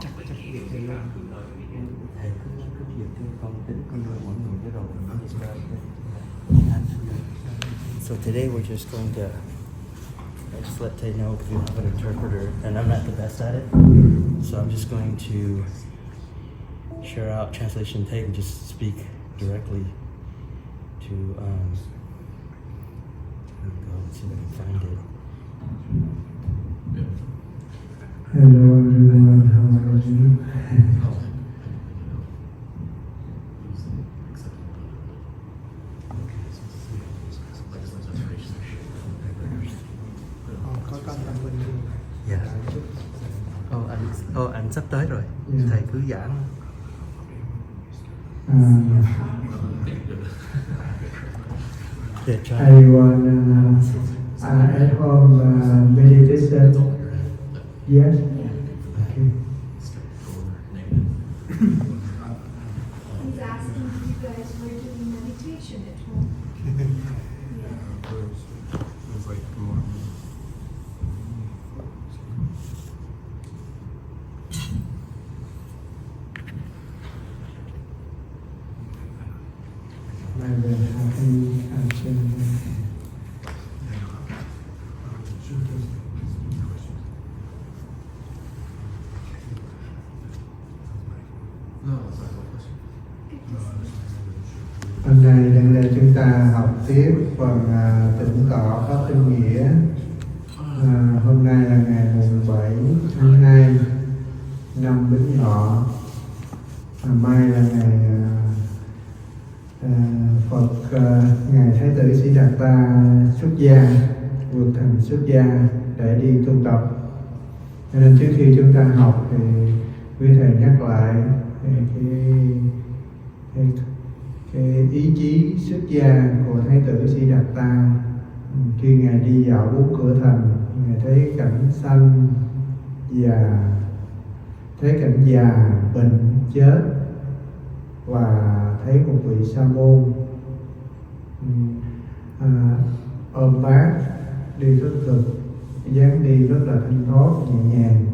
chắc việc thầy luôn. Thầy cứ việc cho con tính con nuôi mọi người cái rồi nó sẽ ra. So today we're just going to just let Thay know because we don't have an interpreter and I'm not the best at it. So I'm just going to share out translation tape and just speak directly to let's see if I can find it. Hello everyone, how are you? Dạ. Anh sắp tới rồi. Thầy cứ giảng. I want at home meditation. Yes. Okay. He's asking if you guys were doing meditation at home. Hôm nay đang để chúng ta học tiếp phần tĩnh tọa pháp tinh nghĩa. Hôm nay là ngày mùng 7 tháng 2 năm Bính Ngọ. Mai là ngày Phật ngài Thái tử Sĩ Đạt Ta xuất gia, vượt thành xuất gia để đi tu tập. Cho nên trước khi chúng ta học thì quý thầy nhắc lại cái ý chí xuất gia của Thái tử Sĩ Đạt Ta. Khi ngài đi dạo bốn cửa thành, ngài thấy cảnh sanh già, thấy cảnh già, bệnh, chết và thấy một vị sa môn ôm bát đi rất cực, dáng đi rất là thanh thoát nhẹ nhàng.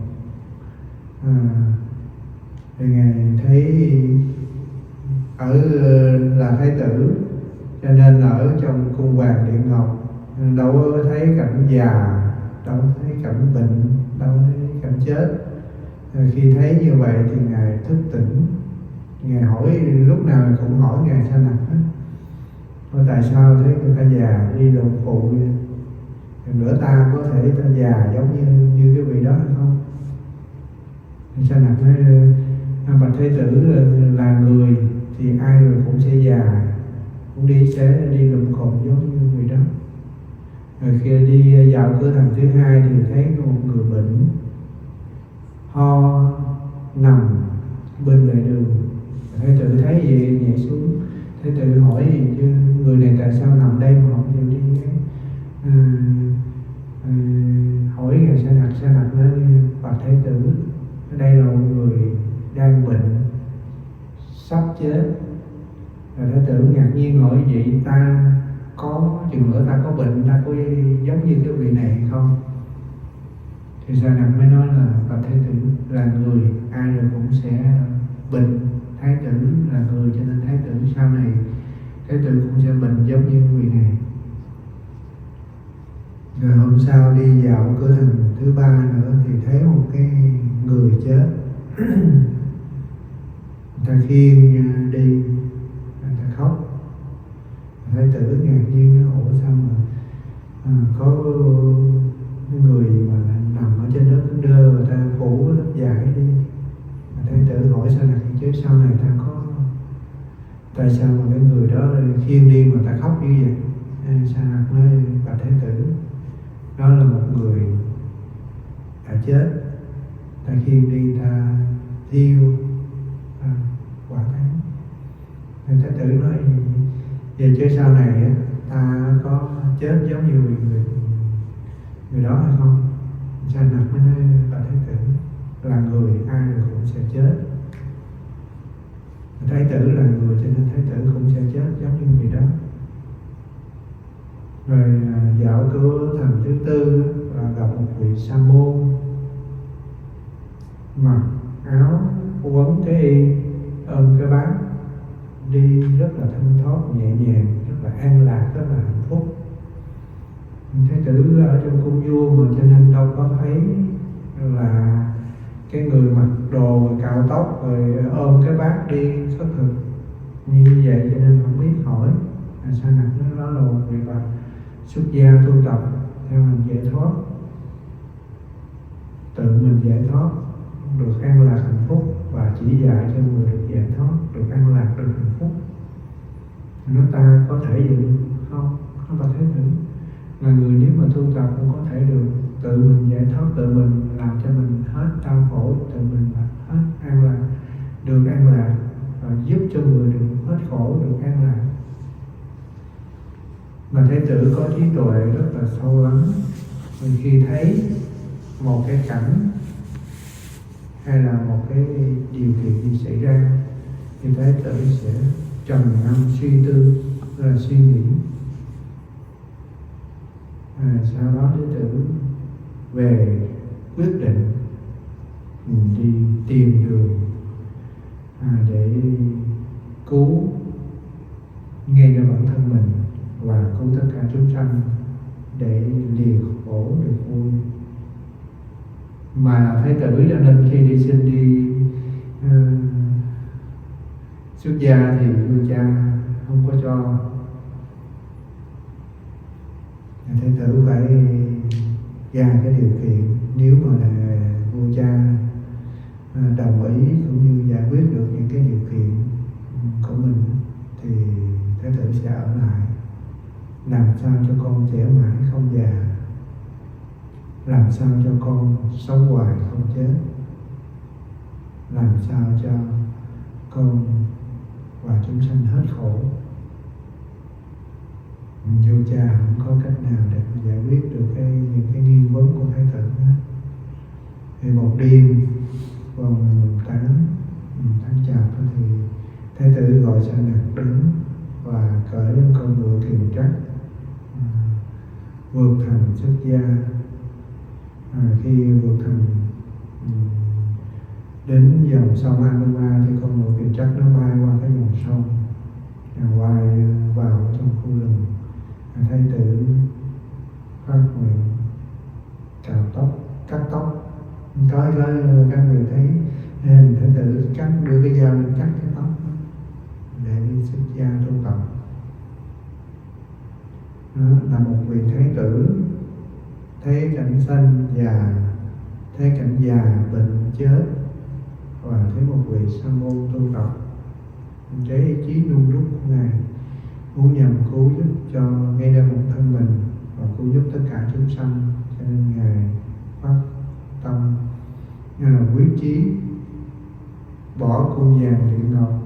Thì ngài thấy ở là thái tử cho nên ở trong cung hoàng điện ngọc, đâu có thấy cảnh già, đâu có thấy cảnh bệnh, đâu có thấy cảnh chết. Khi thấy như vậy thì ngài thức tỉnh. Ngài hỏi, lúc nào cũng hỏi ngài Sa Nặc hết: tại sao thấy người ta già đi đồng phụ vậy? Nữa ta có thể ta già giống như cái vị đó hay không? Sa Nặc nói: bạch thái tử, là người thì ai rồi cũng sẽ già, cũng sẽ đi lụm cộm giống như người đó. Rồi khi đi dạo cửa thành thứ hai thì thấy một người bệnh ho nằm bên lề đường. Thái tử thấy vậy nhảy xuống. Thái tử hỏi gì chứ người này tại sao nằm đây mà không chịu đi ấy? Hỏi ngài Sa Nặc nói: bạch thái tử, ở đây là một người đang bệnh sắp chết. Rồi thái tử ngạc nhiên hỏi: vậy ta có chừng nữa ta có bệnh, ta có giống như cái vị này hay không? Thì Sa Nặc mới nói là: bạch thái tử, là người ai rồi cũng sẽ bệnh. Thái tử là người cho nên thái tử sau này thái tử cũng sẽ bệnh giống như vị này. Rồi hôm sau đi dạo cửa thành thứ ba nữa thì thấy một cái người chết. Người ta khiêng đi, người ta khóc. Thái tử ngạc nhiên nói: ủa sao mà có người mà nằm ở trên đất cứng đơ, người ta phủ lớp vải đi. Thái tử hỏi Sa Nặc chứ sau này ta có, tại sao mà cái người đó khiêng đi mà ta khóc như vậy? Sa Nặc nói: bạch thái tử, đó là một người đã chết, ta khiêng đi, ta thiêu quả táng. Thái tử nói: vậy chứ sau này ta có chết giống như người đó hay không? Sa Nặc mới nói: bạch thái tử, là người ai rồi cũng sẽ chết. Thái tử là người cho nên thái tử cũng sẽ chết giống như người đó. Rồi dạo cửa thành thứ tư là gặp một vị sa môn. mặc áo quấn cái y, ôm cái bát, đi rất là thanh thoát nhẹ nhàng, rất là an lạc, rất là hạnh phúc. Thái tử ở trong cung vua mà, cho nên đâu có thấy là cái người mặc đồ cạo tóc rồi ôm cái bát đi khất thực như vậy, cho nên không biết hỏi. Sa nặc nó là một việc là xuất gia tu tập theo hành giải thoát, tự mình giải thoát, được an lạc hạnh phúc, và chỉ dạy cho người được giải thoát, được an lạc, được hạnh phúc. Nó ta có thể vậy không? Không phải Thái tử là người nếu mà tu tập cũng có thể được tự mình giải thoát, tự mình làm cho mình hết đau khổ, tự mình hết an lạc, được an lạc, và giúp cho người được hết khổ, được an lạc. Mà Thái tử có trí tuệ rất là sâu lắng. Khi thấy một cái cảnh hay là một cái điều kiện gì xảy ra thì Thái tử sẽ trầm ngâm suy tư, là suy nghĩ. Sau đó Thái tử về quyết định đi tìm đường để cứu ngay cho bản thân mình và cứu tất cả chúng sanh, để lìa khổ được vui. Mà là Thái tử cho nên khi đi xin đi xuất gia thì vua cha không có cho. Thái tử phải ra cái điều kiện, nếu mà là vua cha đồng ý cũng như giải quyết được những cái điều kiện của mình thì Thái tử sẽ ở lại, làm sao cho con trẻ mãi không già, làm sao cho con sống hoài không chết, làm sao cho con và chúng sanh hết khổ. Vua cha không có cách nào để giải quyết được những cái nghi vấn của Thái tử hết. Thì một đêm vào mùng 8 tháng Chạp thì Thái tử gọi Sa nặc đến và cởi lên con ngựa kiền trắc, vượt thành xuất gia. Khi vượt thành đến dòng sông Anuma thì con ngựa kiền trắc nó bay qua cái dòng sông, quay vào trong khu rừng. Thái tử phát nguyện cạo tóc, cắt tóc. Có các người thấy hình Thái tử cắt, đưa cái dao lên cắt cái tóc để đi xuất gia tu tập. Đó là một vị thái tử thấy cảnh sanh già, thấy cảnh già bệnh chết, và thấy một vị sa môn tu tập, cái ý chí nung đúc của ngài muốn nhằm cứu giúp cho ngay đến bản thân mình và cứu giúp tất cả chúng sanh, cho nên ngài phát tâm như là quyết chí bỏ cung vàng điện ngọc,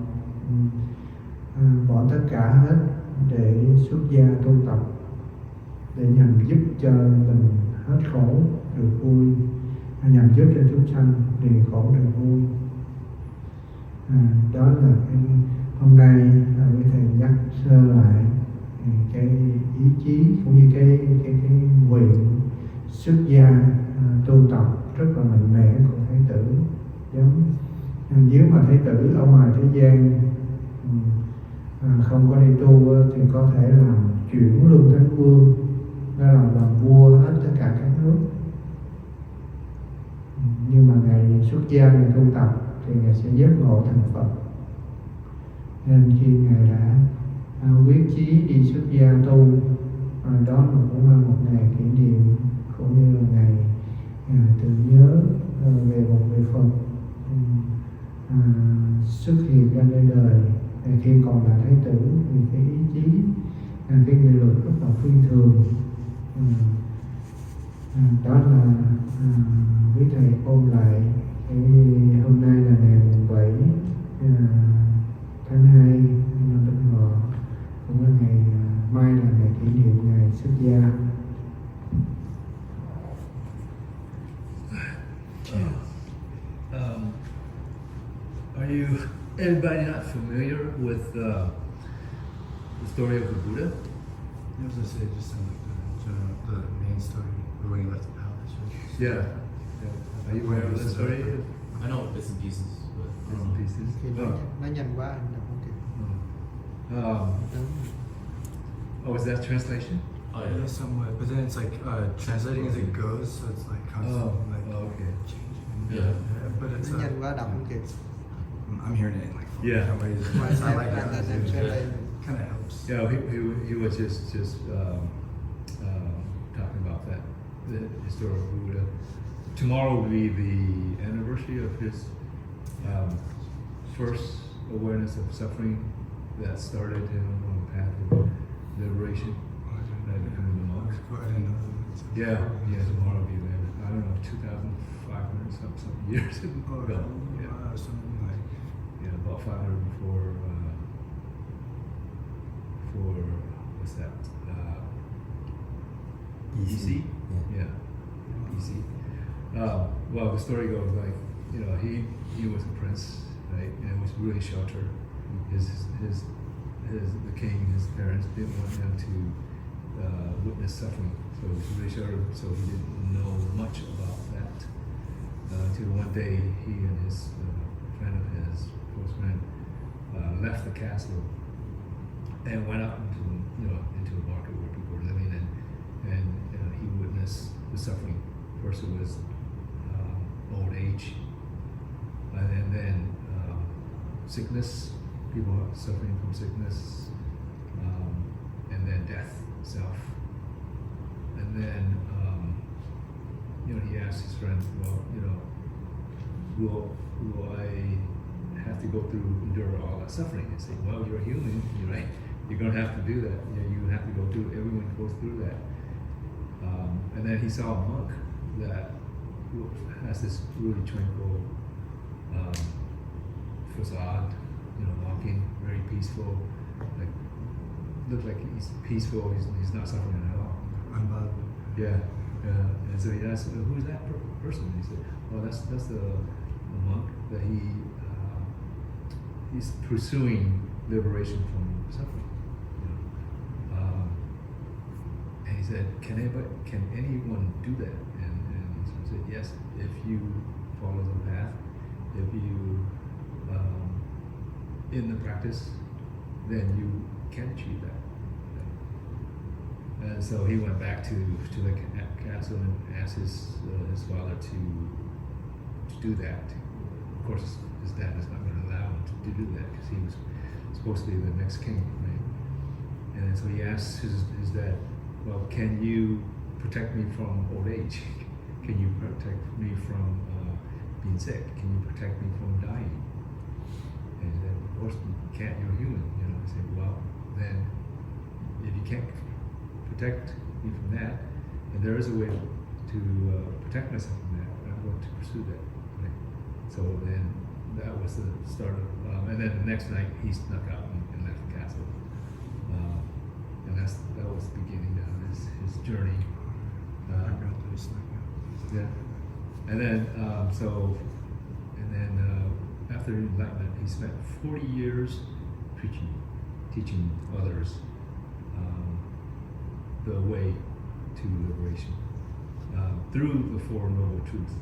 bỏ tất cả hết để xuất gia tu tập, để nhằm giúp cho mình hết khổ được vui, nhằm giúp cho chúng sanh lìa khổ được vui. Đó là cái hôm nay quý thầy nhắc sơ lại cái ý chí cũng như cái nguyện xuất gia tu tập rất là mạnh mẽ của Thái tử. Nếu mà Thái tử ở ngoài thế gian không có đi tu thì có thể làm chuyển luân thánh vương, đó là làm vua hết tất cả các nước. Nhưng mà ngài xuất gia, ngài tu tập thì ngài sẽ giác ngộ thành Phật. Nên khi ngài đã quyết chí đi xuất gia tu, đó cũng là một ngày kỷ niệm, cũng như là ngày tưởng nhớ về một vị Phật xuất hiện ra nơi đời khi còn là Thái tử, vì cái ý chí, cái nghị lực rất là phi thường. Đó là quý thầy ôn lại hôm nay là ngày 7 tháng 2 năm Bính Ngọ, cũng là ngày mai là ngày kỷ niệm ngày xuất gia. Are anybody not familiar with the story of the Buddha? I was going to say just the main story when he left the palace. Right? Yeah. Are you aware of the story? I bits and pieces, but Bits and pieces. Khi nó nhanh quá anh đọc không kịp. Um, oh, is that translation? oh Yeah, yeah. somewhat. But then it's like translating as it goes, so it's like constantly like okay. changing. Yeah. But it's Nó nhanh quá đọc không kịp. I'm hearing it in like four Yeah. different ways. It's not like Em that. translate. Kind of helps. Yeah, he was just talking about that, the historical Buddha. Tomorrow will be the anniversary of his first awareness of suffering that started him on the path of liberation by becoming a monk. I didn't know that. Yeah, tomorrow will be there. I don't know, 2,500 some years Oh, ago. Yeah, something like. yeah, about 500 for what's that? BC? Yeah. Yeah, BC. Well, the story goes like, he was a prince, right, and was really sheltered. The king, his parents didn't want him to witness suffering, so he was really sheltered. So he didn't know much about that until one day he and his friend of his, close friend, left the castle and went out into the market where people were living, and he witnessed the suffering. First it was old age, and then sickness, people suffering from sickness, and then death itself. And then he asked his friend, will I have to go through, endure all that suffering? He said, well, you're a human, right? You're going to have to do that. You have to go through, everyone goes through that. And then he saw a monk that has this really tranquil facade, walking very peaceful, like looks like he's peaceful. He's not suffering at all. Unbothered. Yeah. And so he asked, "Who's that person?" And he said, "Well, that's the monk that he's pursuing liberation from suffering." And he said, "Can anyone do that?" And he said, "Yes, if you follow the path, if you in the practice, then you can achieve that." And so he went back to the castle and asked his father to do that. Of course, his dad is not going to allow him to do that because he was supposed to be the next king, right? And so he asked his dad, "Well, can you protect me from old age? Can you protect me from being sick? Can you protect me from dying?" And he said, "Of course you can't. You're human." I said, "Well, then if you can't protect me from that, and there is a way to protect myself from that, I'm going to pursue that." Right? So then that was the start of, and then the next night he snuck out and left the castle, and that was the beginning of his journey. I got this. Yeah, and then after enlightenment, he spent 40 years teaching others the way to liberation through the Four Noble Truths.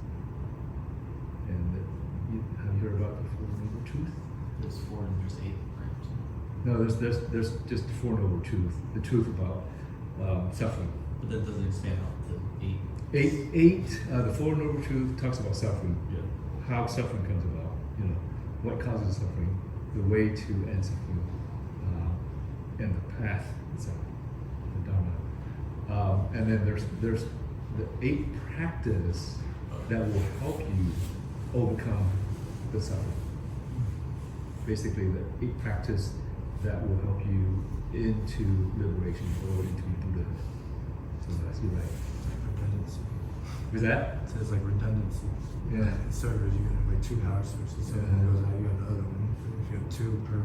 And have you heard about the Four Noble Truths? There's 4 and there's 8, right? No, there's just the Four Noble Truths. The truth about suffering. But that doesn't expand out to 8. The Four Noble Truths talks about suffering. Yeah. How suffering comes about. What causes suffering, the way to end suffering, and the path itself, the Dharma. And then there's the 8 practice that will help you overcome the suffering. Basically, the 8 practice that will help you into liberation or into Buddhahood. So that's you right. Redundancy. Is that? It says like redundancy. Yeah. Servers, you have like 2 power sources. So one goes out, you have the other one. But if you have 2 per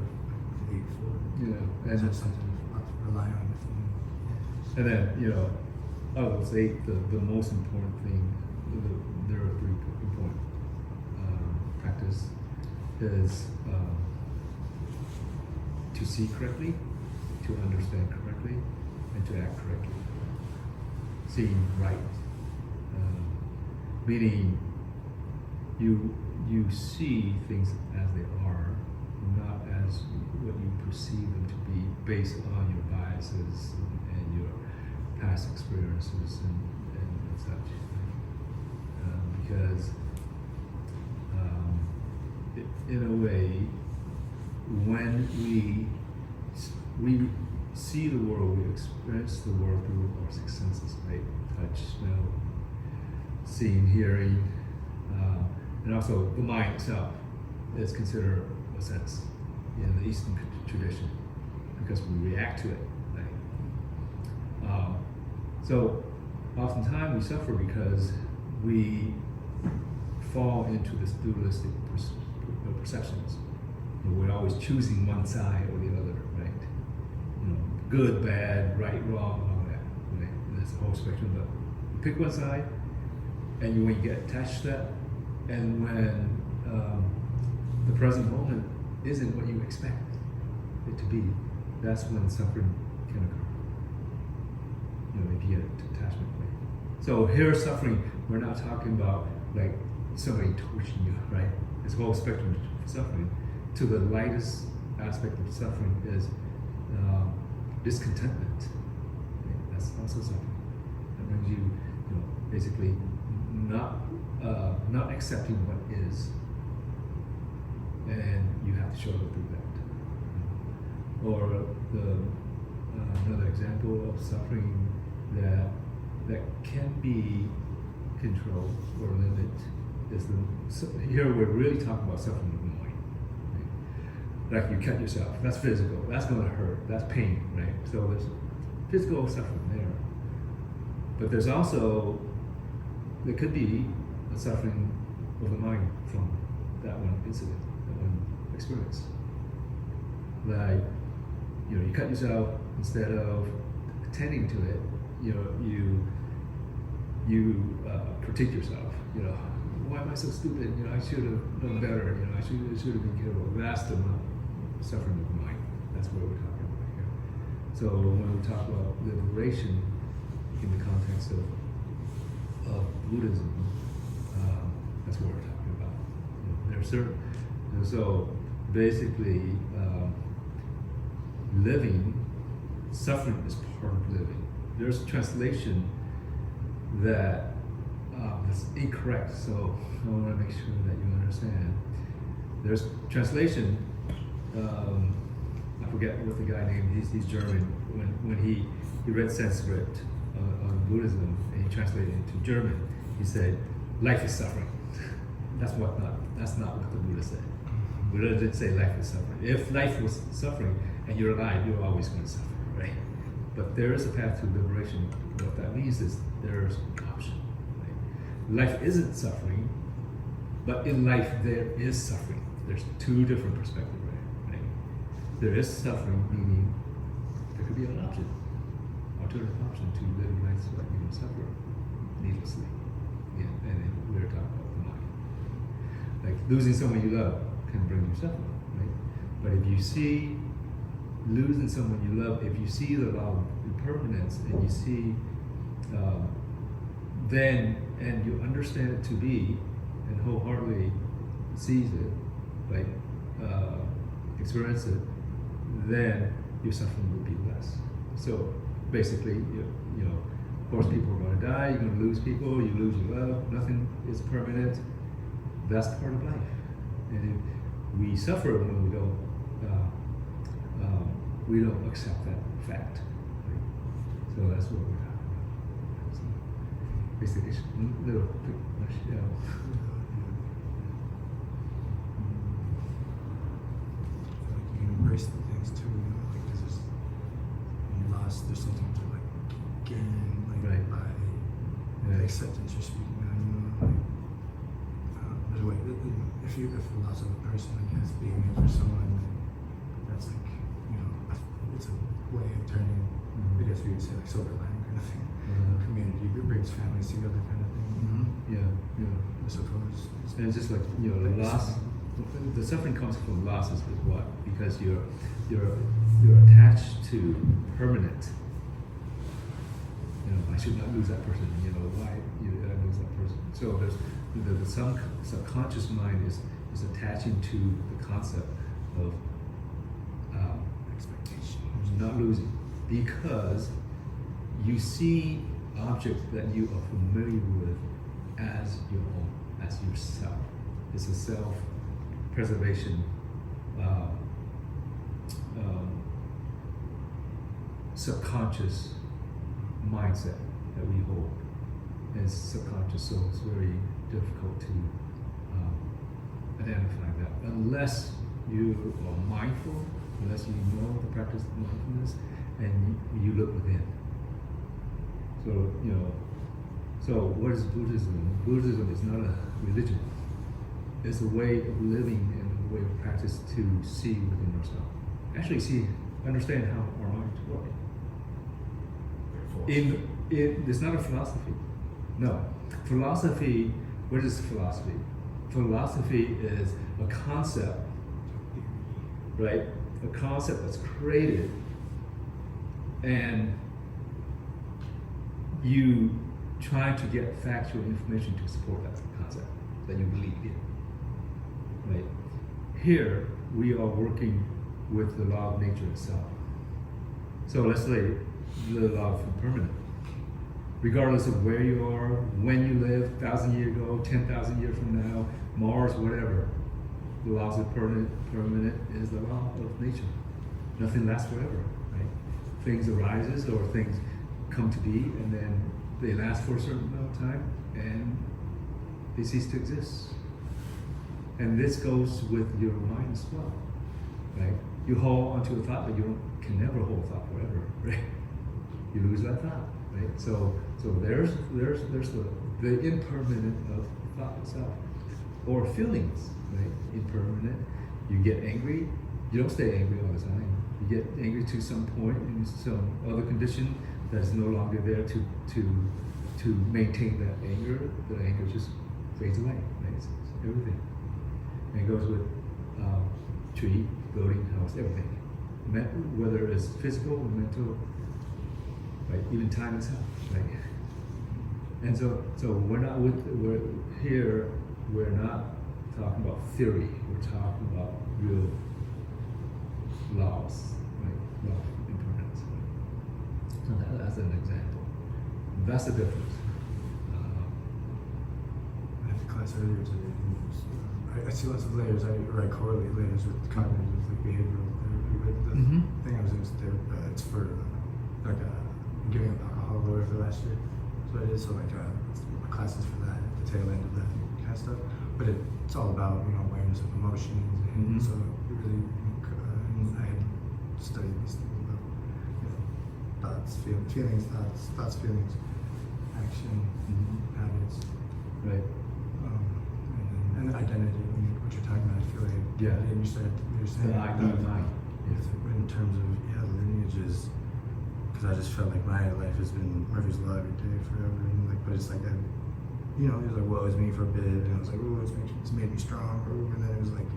8, 4. Yeah. And And that's something to rely on. And then, I would say the most important thing, there are 3 important practice is to see correctly, to understand correctly, and to act correctly. Seeing right, meaning you you see things as they are, not as what you perceive them to be based on your biases and your past experiences and such. Because in a way, when we see the world, we experience the world through our six senses, right? Touch, smell, seeing, hearing, and also the mind itself is considered a sense in the Eastern tradition because we react to it. Right? So oftentimes we suffer because we fall into this dualistic perceptions. We're always choosing one side or the other, right? Good, bad, right, wrong, all that. Right? And there's a whole spectrum, but you pick one side, and when you get attached to that, and when the present moment isn't what you expect it to be, that's when suffering can occur. If you get attachment. So here, suffering, we're not talking about like somebody torturing you, right? It's a whole spectrum of suffering. To the lightest aspect of suffering is discontentment. Okay? That's also suffering. That brings you, basically not accepting what is, and you have to struggle through that. Or another example of suffering that can be controlled or limited is here we're really talking about suffering of the mind. Right? Like you cut yourself, that's physical, that's going to hurt, that's pain, right? So there's physical suffering there. But there's also, there could be a suffering of the mind from that one incident, that one experience. Like, you cut yourself, instead of attending to it, you critique yourself. Why am I so stupid? I should have done better. I should have been careful. That's the suffering of the mind. That's what we're talking about here. So when we talk about liberation in the context of Buddhism, that's what we're talking about. There's certain, and so basically, suffering is part of living. There's a translation that is incorrect, so I want to make sure that you understand. There's translation, I forget what the guy named, he's German, when he read Sanskrit on Buddhism and he translated it into German, he said, life is suffering. That's not what the Buddha said. Buddha didn't say life is suffering. If life was suffering and you're alive, you're always going to suffer, right? But there is a path to liberation. What that means is there's an option. Right? Life isn't suffering, but in life there is suffering. There's two different perspectives, right? There is suffering, meaning there could be an option, alternative option to live a life so that you don't suffer needlessly. Yeah, and we're talking about the mind. Like losing someone you love can bring you suffering, right? But if you see losing someone you love, if you see the law of impermanence and you see then, and you understand it to be and wholeheartedly sees it, like experience it, then your suffering will be less. So basically, of course people are going to die, you're going to lose people, you lose your love, nothing is permanent. That's part of life. And if we suffer when we don't accept that fact. Right? So that's what we're talking about. So basically, it's a little quick nutshell. You can embrace the things too, like there's when you lost, there's something to like gain, like Right. by Yeah. acceptance you're speaking on, there's a way, if you lost a person, I guess, being there for someone, that's like, it's a way of turning, I guess we would say like silver lining kind of thing. Community, it brings families together kind of thing. Yeah. I suppose. And it's just like the loss, the suffering comes from losses is what? Because you're attached to permanent. I should not lose that person. Why did I lose that person? So there's the subconscious mind is attaching to the concept of Expectation. not losing, because you see objects that you are familiar with as your own, as yourself. It's a self-preservation subconscious mindset that we hold. And it's subconscious, so it's very difficult to identify that unless you are mindful, unless you know the practice of mindfulness, and you look within. So, you know, so what is Buddhism? Buddhism is not a religion. It's a way of living and a way of practice to see within ourselves. Actually understand how our minds work. It's not a philosophy. No. Philosophy, what is philosophy? Philosophy is a concept, right? A concept that's created, and you try to get factual information to support that concept that you believe in, right? Here, we are working with the law of nature itself. So let's say the law of impermanence. Regardless of where you are, when you live, 1,000 years ago, 10,000 years from now, Mars, whatever, the laws of permanent is the law of nature. Nothing lasts forever, right? Things arises or things come to be, and then they last for a certain amount of time, and they cease to exist. And this goes with your mind as well, right? You hold onto a thought, but you can never hold a thought forever, right? You lose that thought, right? So there's the impermanent of thought itself, or feelings, right? Impermanent. You get angry. You don't stay angry all the time. You get angry to some point in some other condition that is no longer there to maintain that anger. The anger just fades away, right? It's everything. And it goes with tree, building, house, everything. Whether it's physical or mental, right? Even time itself, right? And so we're not talking about theory. We're talking about real laws, right? Law of impermanence. So that's an example. That's the difference. I had a class earlier today. I see lots of layers. I correlate layers with cognitive, like behavioral therapy. But the thing I was in is it's for like giving up alcohol or whatever last year. So I did classes for that at the tail end of that kind of stuff. But it's all about awareness of emotions, and so it really I had studied these things about thoughts, feelings, thoughts, feelings, action, habits, right? And identity. What you're talking about, I feel like and you're saying the ID mind. In terms of the lineages, because I just felt like my life has been Murphy's Law every day forever, and but it's like it was like, well, it was me for a bit, and I was like, oh, it's made me strong, and then it was like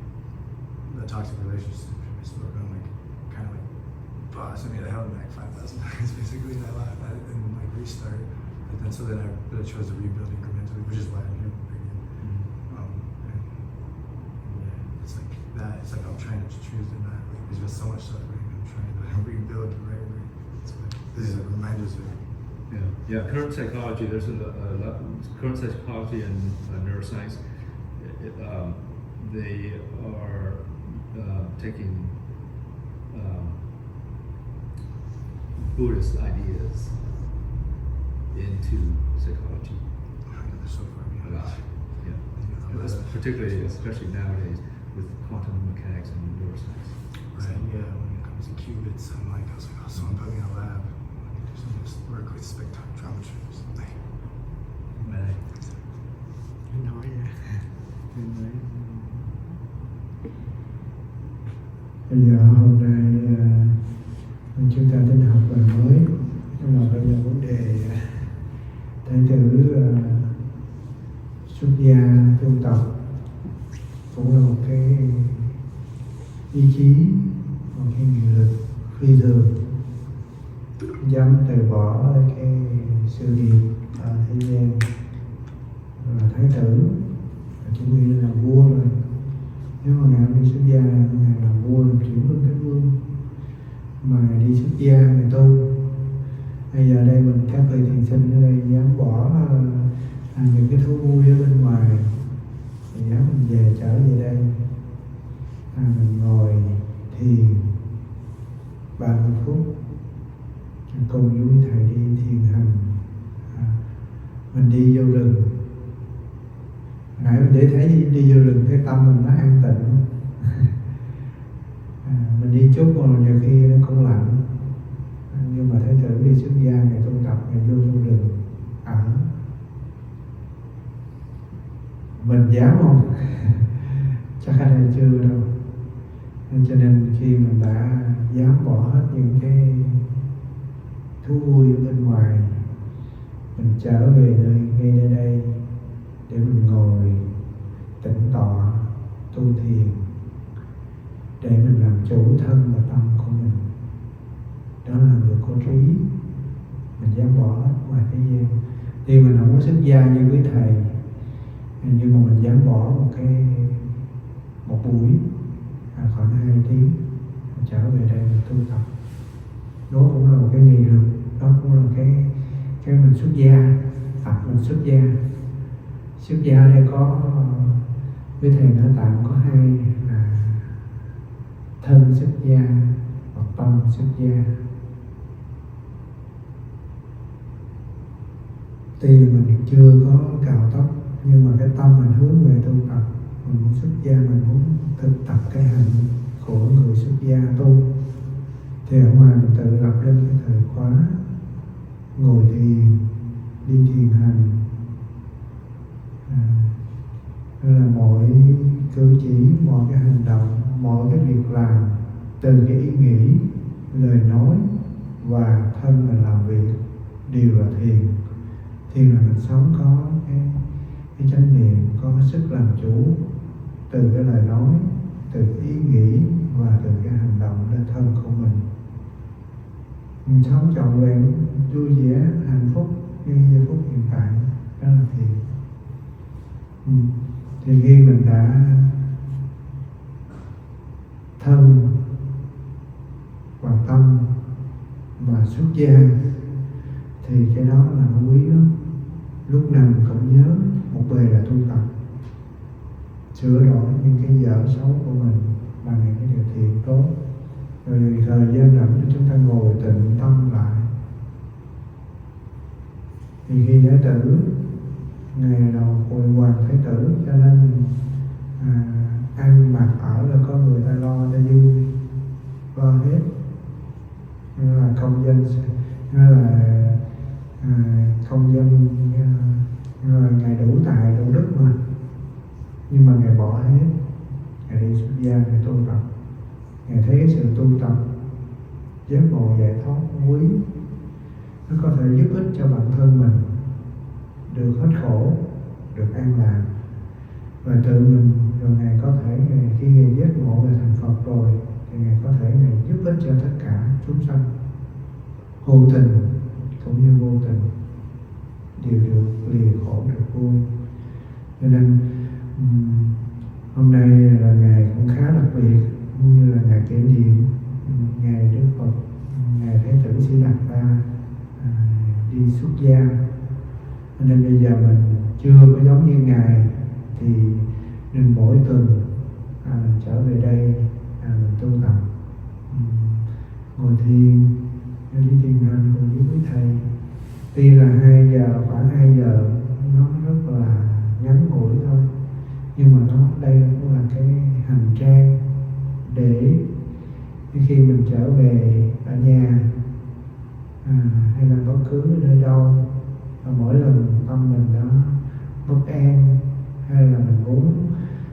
the toxic relationship I spoke on, like kind of like boss. I mean, I held back 5,000 times basically in my life, and like restart. But then I chose to rebuild incrementally, which is why I'm here again. It's like that. It's like I'm trying to choose to not. Like, there's just so much suffering. I'm trying to rebuild the right way. This is a reminder of it. Yeah. Current psychology. There's current psychology and neuroscience. They are taking Buddhist ideas into psychology. They're so far A behind. lot. Yeah. Especially nowadays with quantum mechanics and neuroscience. Right. Yeah. When it comes to qubits, I was like, oh, someone put me in a lab. Do some work with spectrometry or something. Right. Nói bây giờ hôm nay chúng ta đến học bài mới, nhưng mà bây giờ vấn đề Thái tử xuất gia tu tập cũng là một cái ý chí, một cái nghị lực phi thường, dám từ bỏ cái sự nghiệp ở thế gian. Và Thái tử Nếu mà Ngài không đi xuất gia, Ngài làm vua, làm chuyển vương cái vương, mà Ngài đi xuất gia, Ngài tu. Bây giờ đây mình các vị thiền sinh ở đây dám bỏ những cái thú vui ở bên ngoài, thì dám mình về trở về đây, mình ngồi thiền 30 phút, cùng với thầy đi thiền hành. Mình đi vô rừng, nãy mình để thấy đi vô rừng cái tâm mình nó an tịnh không? Mình đi chút mà nhiều khi nó cũng lạnh, nhưng mà Thái tử đi xuất gia, Ngài tu tập, Ngài vô trong rừng ở. Mình dám không? Chắc ở đây chưa đâu. Cho nên khi mình đã dám bỏ hết những cái thú vui ở bên ngoài, mình trở về nơi ngay nơi đây để mình ngồi tĩnh tọa tu thiền, để mình làm chủ thân và tâm của mình. Đó là người có trí. Mình dám bỏ hết ngoài thế gian. Tuy mình không có xuất gia như quý thầy, nhưng mà mình dám bỏ một buổi khoảng 2 tiếng, mình trở về đây mình tu tập. Đó cũng là một cái nghị lực, đó cũng là cái mình xuất gia, tập mình xuất gia. Xuất gia ở đây có với thầy đã tạm có 2 là thân xuất gia và tâm xuất gia. Tuy mình chưa có cạo tóc, nhưng mà cái tâm mình hướng về tu tập. Mình muốn xuất gia, mình muốn thực tập cái hạnh của người xuất gia tu, thì ở ngoài mình tự lập lên cái thời khóa, ngồi thiền, đi thiền hành. Đó là mọi cử chỉ, mọi cái hành động, mọi cái việc làm, từ cái ý nghĩ, lời nói và thân mình làm việc đều là thiền. Thiền là mình sống có cái chánh niệm, có cái sức làm chủ từ cái lời nói, từ cái ý nghĩ và từ cái hành động lên thân của mình. Mình sống trọn vẹn, vui vẻ, hạnh phúc như giây phút hiện tại, đó là thiền. Thì khi mình đã thân và tâm và xuất gia, thì cái đó là nó quý lắm. Lúc nào mình cũng nhớ một bề là tu tập, sửa đổi những cái dở xấu của mình bằng những cái điều thiện tốt. Rồi thời gian rảnh thì chúng ta ngồi tịnh tâm lại. Thì khi Thái tử, ngày đầu hồi hoàng Thái tử, cho nên ăn mặc ở là có người ta lo cho vui, lo hết. Như là công dân, như là công dân, như là Ngài đủ tài đủ đức mà. Nhưng mà Ngài bỏ hết, Ngài đi xuất gia, Ngài tu tập. Ngài thấy cái sự tu tập, giác ngộ giải thoát quý, nó có thể giúp ích cho bản thân mình được hết khổ, được an lạc. Và tự mình, rồi Ngài có thể, khi Ngài giác ngộ Ngài thành Phật rồi, thì Ngài có thể Ngài giúp ích cho tất cả chúng sanh, hữu tình cũng như vô tình, đều được lìa khổ, được vui. Cho nên hôm nay là ngày cũng khá đặc biệt, cũng như là ngày kỷ niệm ngày Đức Phật, ngày Thái tử Sĩ Đạt Ta đi xuất gia. Cho nên bây giờ mình chưa có giống như Ngài, thì nên mỗi tuần mình trở về đây, mình tu tập, ngồi thiền, đi thiền hành cùng với quý thầy. Tuy là 2 giờ, khoảng 2 giờ, nó rất là ngắn ngủi thôi, nhưng mà đây cũng là cái hành trang để khi mình trở về ở nhà, hay là bất cứ nơi đâu, và mỗi lần tâm mình đó bất an, hay là mình muốn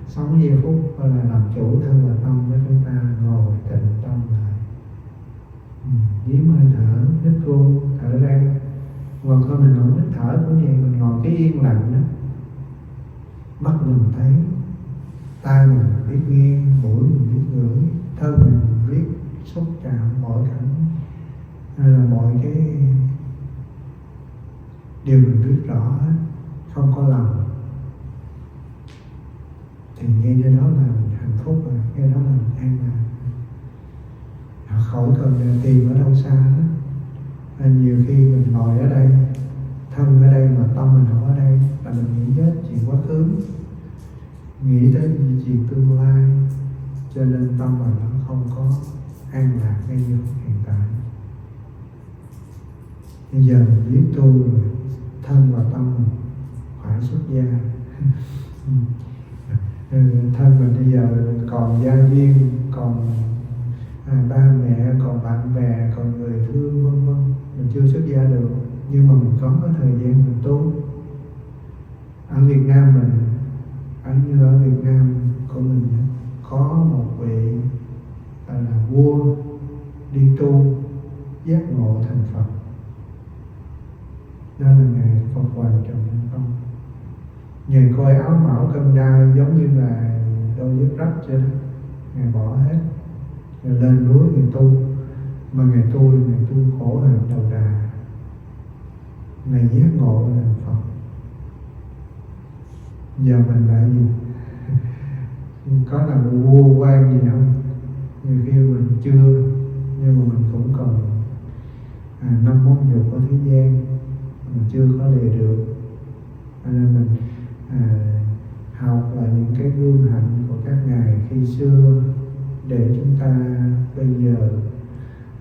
sống giây phút, hoặc là làm chủ thân và tâm, với chúng ta ngồi tịnh tâm lại, giếm hơi thở, hít vô, thở ra. Hoặc khi mình không hít thở cũng vậy, mình ngồi cái yên lặng đó, mắt mình thấy, tai mình biết nghe, mũi mình biết ngửi, thân mình biết xúc chạm mọi cảnh, hay là mọi cái điều mình biết rõ hết, không có lầm. Thì ngay nơi đó là hạnh phúc. an lạc, khỏi cần tìm ở đâu xa hết. Nên nhiều khi mình ngồi ở đây, thân ở đây mà tâm mình không ở đây, là mình nghĩ đến chuyện quá khứ, nghĩ tới chuyện tương lai, cho nên tâm mình nó không có an lạc ngay giờ hiện tại. Bây giờ mình biết tu rồi, thân và tâm mình phải xuất gia. Thân mình bây giờ còn gia duyên, còn ba mẹ, còn bạn bè, còn người thương vân vân, mình chưa xuất gia được, nhưng mà mình có cái thời gian mình tu. Ở Việt Nam mình, ở Việt Nam của mình có một vị là vua đi tu giác ngộ thành Phật, đó là ngài Phật Hoàng Trần Nhân Tông. Ngài coi áo mão cơm đai giống như là đôi dép rách vậy đó, ngài bỏ hết, ngài lên núi ngài tu. Mà ngài tu khổ hạnh đầu đà, ngài giác ngộ thành Phật. Giờ mình lại gì có là vua quan gì không? Nhiều khi mình chưa, nhưng mà mình cũng còn 5 món dục của thế gian mình chưa có lìa được, cho nên mình học là những cái gương hạnh của các ngài khi xưa, để chúng ta bây giờ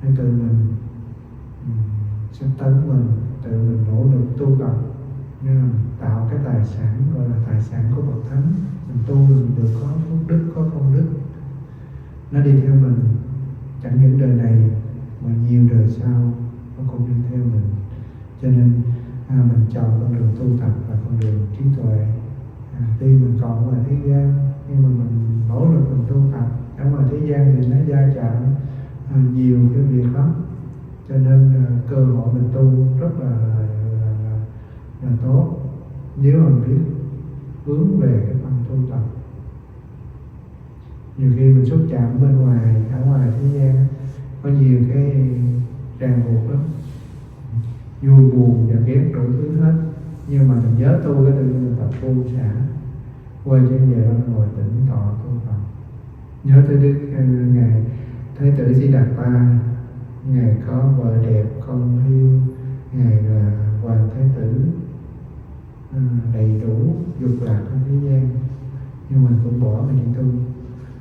hãy tự mình sắp tấn mình, tự mình nỗ lực tu tập, nên là tạo cái tài sản gọi là tài sản của bậc thánh. Mình tu mình được có phúc đức, có công đức, nó đi theo mình chẳng những đời này mà nhiều đời sau nó cũng đi theo mình. Cho nên mình chọn con đường tu tập là con đường trí tuệ. Tuy mình còn ngoài thế gian, nhưng mà mình nỗ lực mình tu tập. Ở ngoài thế gian thì nó gia chạm nhiều cái việc lắm, cho nên cơ hội mình tu rất là tốt, nếu mà mình biết hướng về cái phần tu tập. Nhiều khi mình xuất chạm bên ngoài, ở ngoài thế gian có nhiều cái ràng buộc lắm, vui buồn và ghét đủ thứ hết, nhưng mà mình nhớ tu cái tự nhiên mình tập tu xả, quay trở về đó ngồi tĩnh tọa tu tập. Nhớ tới Đức ngài Thái tử Di Đạt Ta, ngài có vợ đẹp, con yêu, ngài là hoàng thái tử, đầy đủ dục lạc trong thế gian, nhưng mình cũng bỏ mình đi tu.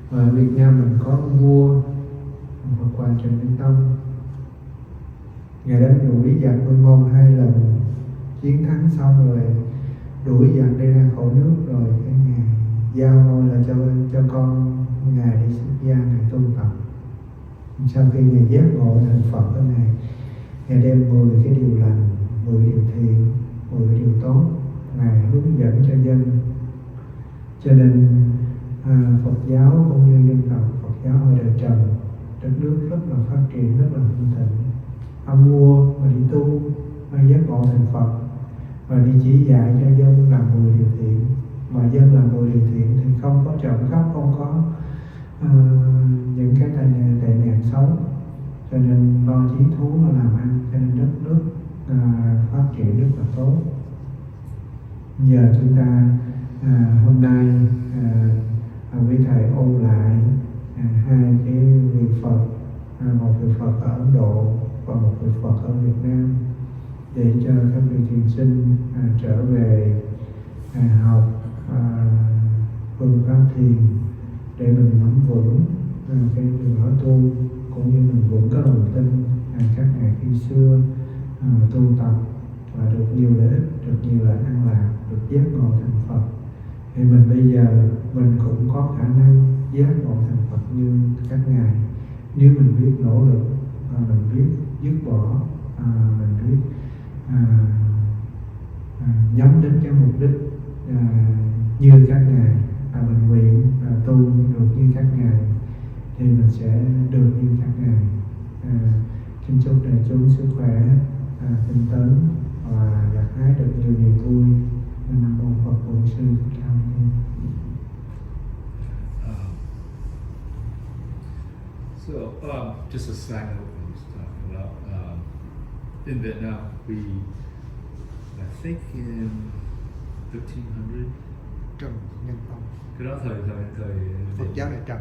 Và ở Việt Nam mình có vua Phật Hoàng Trần Nhân Tông, ngài đánh đuổi giặc Minh Mông 2 lần, chiến thắng xong rồi đuổi giặc đi ra khỏi nước, rồi cái ngài giao ngôi là cho con ngài đi xuất gia, ngài tu tập. Sau khi ngài giác ngộ thành Phật đó, ngài đem 10 cái điều lành, 10 điều thiện, 10 điều tốt, ngài hướng dẫn cho dân. Cho nên Phật giáo cũng như dân tộc Phật giáo ở đời Trần, đất nước rất là phát triển, rất là hưng thịnh. Ông vua mà đi tu, mà giác ngộ thành Phật, và đi chỉ dạy cho dân làm 10 điều thiện. Mà dân làm 10 điều thiện thì không có trộm cắp, không có những cái tệ nạn xấu, cho nên lo chí thú mà làm ăn, cho nên đất nước phát triển rất là tốt. Giờ chúng ta hôm nay với thầy ôn lại 2 cái vị Phật, một vị Phật ở Ấn Độ và một vị Phật ở Việt Nam, để cho các vị thiền sinh trở về học phương pháp thiền, để mình nắm vững cái đường lối tu, cũng như mình vững cái lòng tin các ngài khi xưa tu tập và được nhiều lợi ích, được nhiều lợi an lạc, được giác ngộ thành Phật. Thì mình bây giờ mình cũng có khả năng giác ngộ thành Phật như các ngài, nếu mình biết nỗ lực, mình biết dứt bỏ, mình biết nhắm đến cái mục đích như các ngài, mình nguyện tu được như các ngài, thì mình sẽ được như các ngài. Kính chúc đại chúng sức khỏe, tinh tấn và gặt hái được nhiều niềm vui. Nam mô Phật Bổn Sư Thích Ca Mâu Ni. So, just a side note I was talking about. In Vietnam, I think in 1300, Trần Nhân Tông, cái đó thời Phật giáo Đại Trần.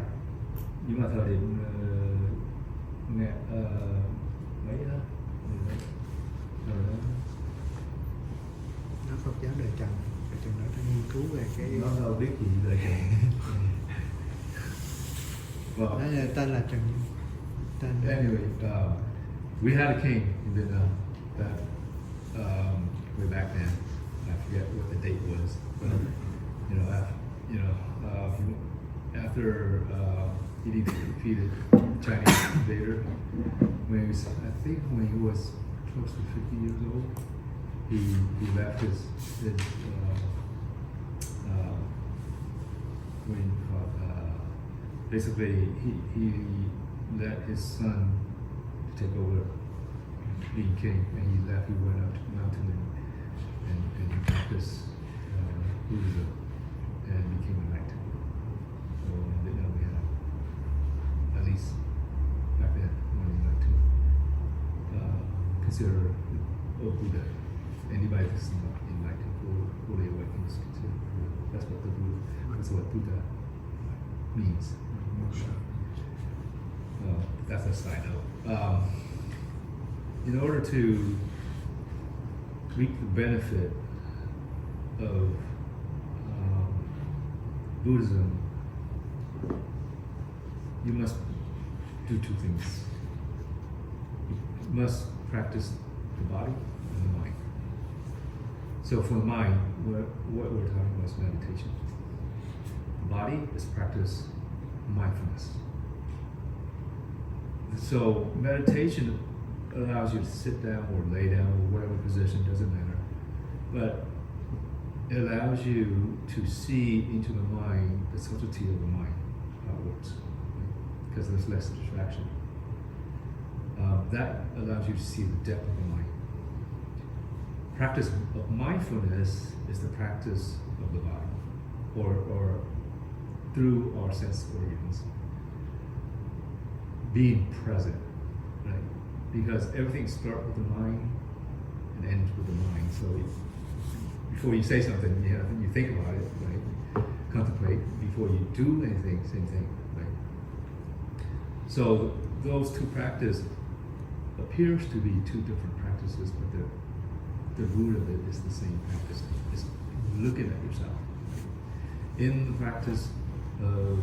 Nhưng mà thời điểm mấy đó Nó Phật giáo đời Trần nó đã nghiên cứu về cái nó đâu biết gì đời Trần. Well, nó là tên là Trần tên anyway, we had a king in Vietnam that way back then. I forget what the date was, but after he defeated Chinese invader, when he was, I think when he was close to 50 years old, he left his basically he let his son take over being king, and he went up to the mountain and practiced Buddhism and became a knight. So in Vietnam we had, at least back then, when we went to consider Buddha. Anybody that's not enlightened or fully awakened is considered Buddha. That's what Buddha means. That's a side note. In order to reap the benefit of Buddhism, you must do two things. You must practice the body and the mind. So for the mind, what we're talking about is meditation. The body is practice mindfulness. So meditation allows you to sit down or lay down or whatever position, doesn't matter. But it allows you to see into the mind, the subtlety of the mind, how it works, because there's less distraction. That allows you to see the depth of the mind. Practice of mindfulness is the practice of the body, or through our sense organs. Being present, right? Because everything starts with the mind and ends with the mind. So before you say something, you think about it, right? Contemplate. Before you do anything, same thing, right? So those two practices appears to be two different practices, but the root of it is the same practice. It's looking at yourself. In the practice of